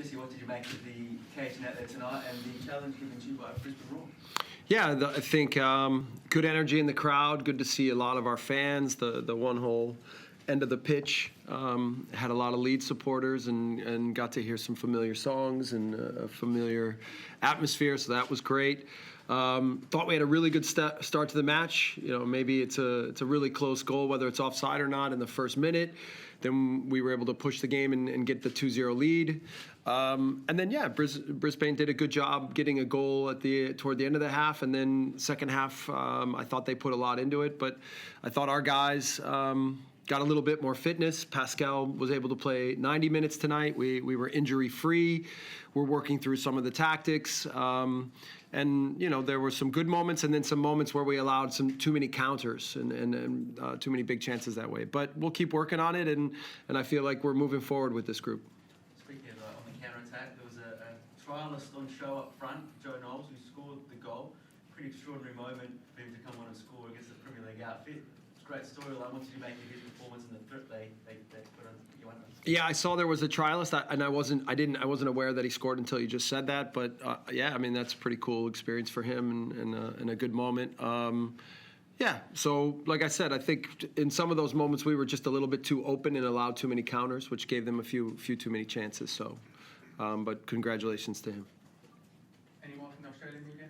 Jesse, what did you make of the occasion out there tonight and the challenge given to you by Brisbane Roar? Yeah, I think good energy in the crowd. Good to see a lot of our fans. The one whole end of the pitch had a lot of Leeds supporters and got to hear some familiar songs and a familiar atmosphere. So that was great. Thought we had a really good start to the match. You know, maybe it's a really close goal, whether it's offside or not, in the first minute. Then we were able to push the game and get the 2-0 lead. And then, yeah, Brisbane did a good job getting a goal toward the end of the half. And then second half, I thought they put a lot into it. But I thought our guys got a little bit more fitness. Pascal was able to play 90 minutes tonight. We were injury-free. We're working through some of the tactics. And, you know, there were some good moments and then some moments where we allowed too many counters and too many big chances that way. But we'll keep working on it, and I feel like we're moving forward with this group. Speaking of on the counter-attack, there was a trialist on show up front, Joe Knowles, who scored the goal. Pretty extraordinary moment for him to come on and score against the Premier League outfit. It's a great storyline. What did you make of his performance and the threat they put on you under? Yeah, I saw there was a trialist, and I wasn't aware that he scored until you just said that. But yeah, I mean, that's a pretty cool experience for him and a good moment. Yeah, so like I said, I think in some of those moments we were just a little bit too open and allowed too many counters, which gave them a few too many chances. So, but congratulations to him. Anyone from the Australian media?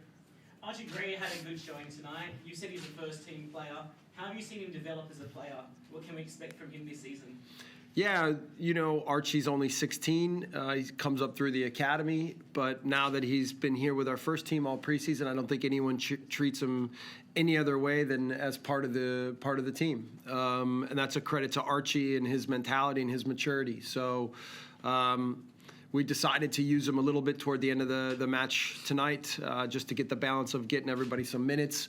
Archie Gray had a good showing tonight. You said he's a first-team player. How have you seen him develop as a player? What can we expect from him this season? Yeah, you know, Archie's only 16. He comes up through the academy, but now that he's been here with our first team all preseason, I don't think anyone treats him any other way than as part of the team. And that's a credit to Archie and his mentality and his maturity. So we decided to use him a little bit toward the end of the match tonight, just to get the balance of getting everybody some minutes.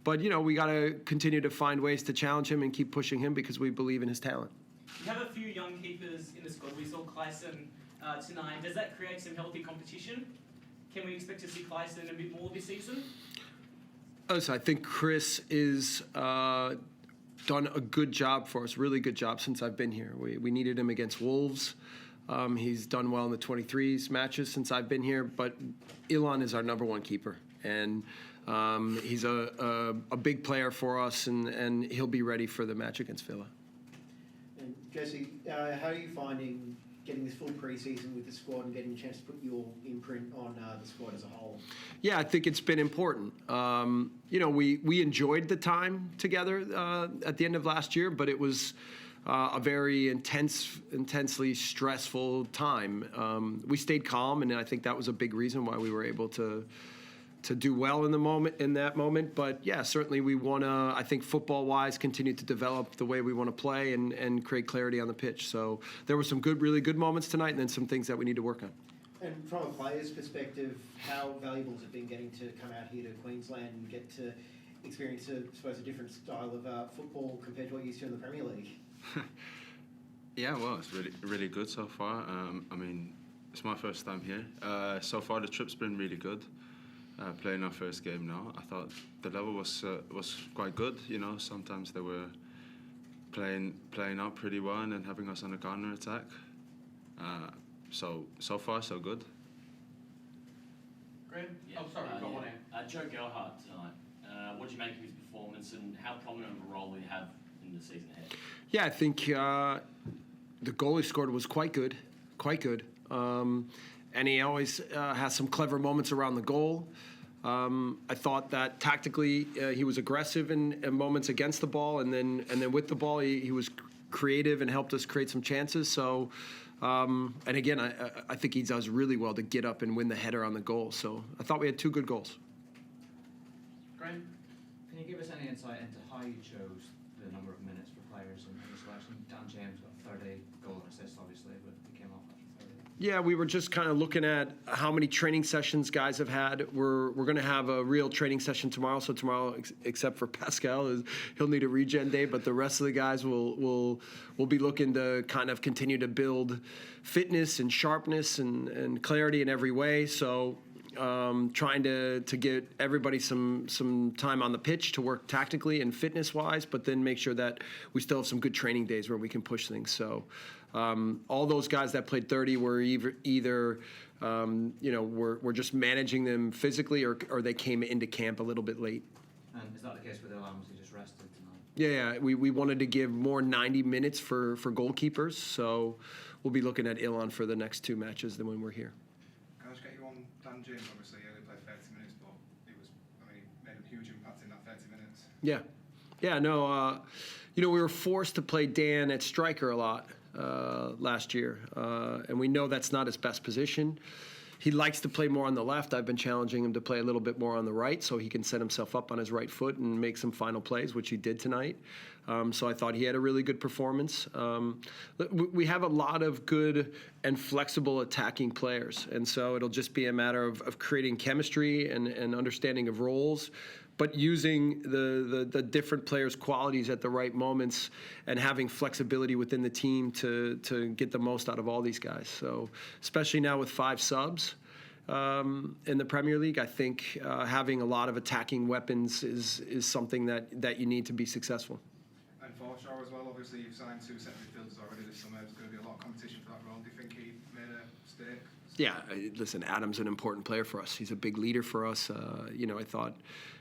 But, you know, we got to continue to find ways to challenge him and keep pushing him because we believe in his talent. You have a few young keepers in the squad. We saw Clayson tonight. Does that create some healthy competition? Can we expect to see Clayson a bit more this season? So I think Chris is done a good job for us, really good job since I've been here. We needed him against Wolves. He's done well in the 23s matches since I've been here, but Ilan is our number one keeper. And he's a big player for us, and he'll be ready for the match against Villa. And Jesse, how are you finding getting this full pre-season with the squad and getting a chance to put your imprint on the squad as a whole? Yeah, I think it's been important. You know, we enjoyed the time together at the end of last year, but it was a very intensely stressful time. We stayed calm, and I think that was a big reason why we were able to do well in that moment. But yeah, certainly we want to, I think football-wise, continue to develop the way we want to play and create clarity on the pitch. So there were some really good moments tonight, and then some things that we need to work on. And from a player's perspective, how valuable has it been getting to come out here to Queensland and get to experience, I suppose, a different style of football compared to what you used to in the Premier League? Yeah, well, it's really good so far. I mean, it's my first time here. So far, the trip's been really good. Playing our first game now, I thought the level was quite good. You know, sometimes they were playing out pretty well and then having us on a counter attack. So far so good. Graham? Yeah. Oh, sorry, we've got one in. Joe Gelhardt tonight. What do you make of his performance and how prominent of a role will he have in the season ahead? Yeah, I think the goal he scored was quite good. And he always has some clever moments around the goal. I thought that tactically he was aggressive in moments against the ball, and then with the ball he was creative and helped us create some chances. So, and again, I think he does really well to get up and win the header on the goal. So I thought we had two good goals. Graham? Can you give us any insight into how you chose the number of minutes for players in the selection? Dan James got 30 goal and assist, obviously, but he came off after 30. Yeah, we were just kind of looking at how many training sessions guys have had. We're going to have a real training session tomorrow. So tomorrow, except for Pascal, he'll need a regen day. But the rest of the guys will be looking to kind of continue to build fitness and sharpness and clarity in every way. So trying to get everybody some time on the pitch to work tactically and fitness-wise, but then make sure that we still have some good training days where we can push things. So All those guys that played 30 were either we're just managing them physically, or they came into camp a little bit late. And is that the case with Ilan? Was he just rested tonight? Yeah, we wanted to give more 90 minutes for goalkeepers, so we'll be looking at Ilan for the next 2 matches than when we're here. Can I just get you on Dan James? Obviously, he only played 30 minutes, but he made a huge impact in that 30 minutes. Yeah, no, we were forced to play Dan at striker a lot last year, and we know that's not his best position. He likes to play more on the left. I've been challenging him to play a little bit more on the right so he can set himself up on his right foot and make some final plays, which he did tonight. So I thought he had a really good performance. We have a lot of good and flexible attacking players, and so it'll just be a matter of creating chemistry and understanding of roles, but using the different players' qualities at the right moments and having flexibility within the team to get the most out of all these guys. So especially now with 5 subs in the Premier League, I think having a lot of attacking weapons is something that you need to be successful. And Forshaw as well, obviously you've signed 2 centre midfielders already this summer. There's going to be a lot of competition for that role. Do you think he made a mistake? Yeah, listen, Adam's an important player for us. He's a big leader for us. I thought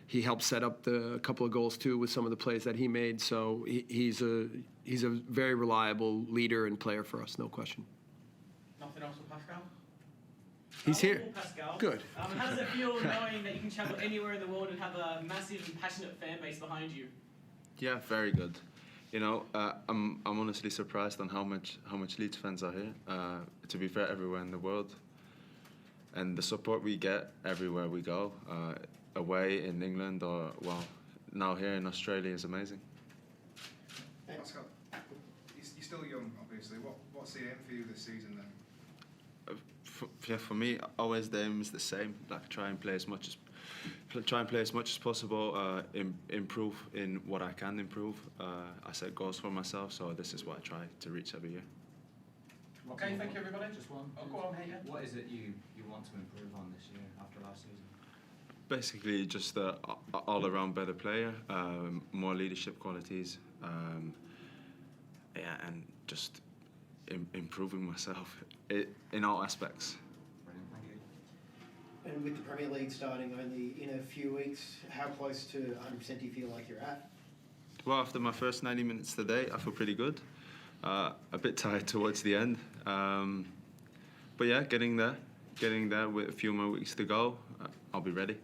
he helped set up a couple of goals too with some of the plays that he made. So he's a very reliable leader and player for us, no question. Nothing else with Pascal? He's here. Pascal. Good. How does it feel knowing that you can travel anywhere in the world and have a massive and passionate fan base behind you? Yeah, very good. I'm honestly surprised on how much Leeds fans are here. To be fair, everywhere in the world, and the support we get everywhere we go, away in England or now here in Australia is amazing. Pascal, you're still young, obviously. What's the aim for you this season then? For me, always the aim is the same. Like try and play as much as possible. Improve in what I can improve. I set goals for myself, so this is what I try to reach every year. Okay, thank you everybody. Just one. Oh, go on, hey, yeah. What is it you want to improve on this year after last season? Basically, just all-around better player, more leadership qualities, and just improving myself in all aspects. Brilliant, thank you. And with the Premier League starting only in a few weeks, how close to 100% do you feel like you're at? Well, after my first 90 minutes today, I feel pretty good. A bit tired towards the end, but yeah, getting there with a few more weeks to go. I'll be ready.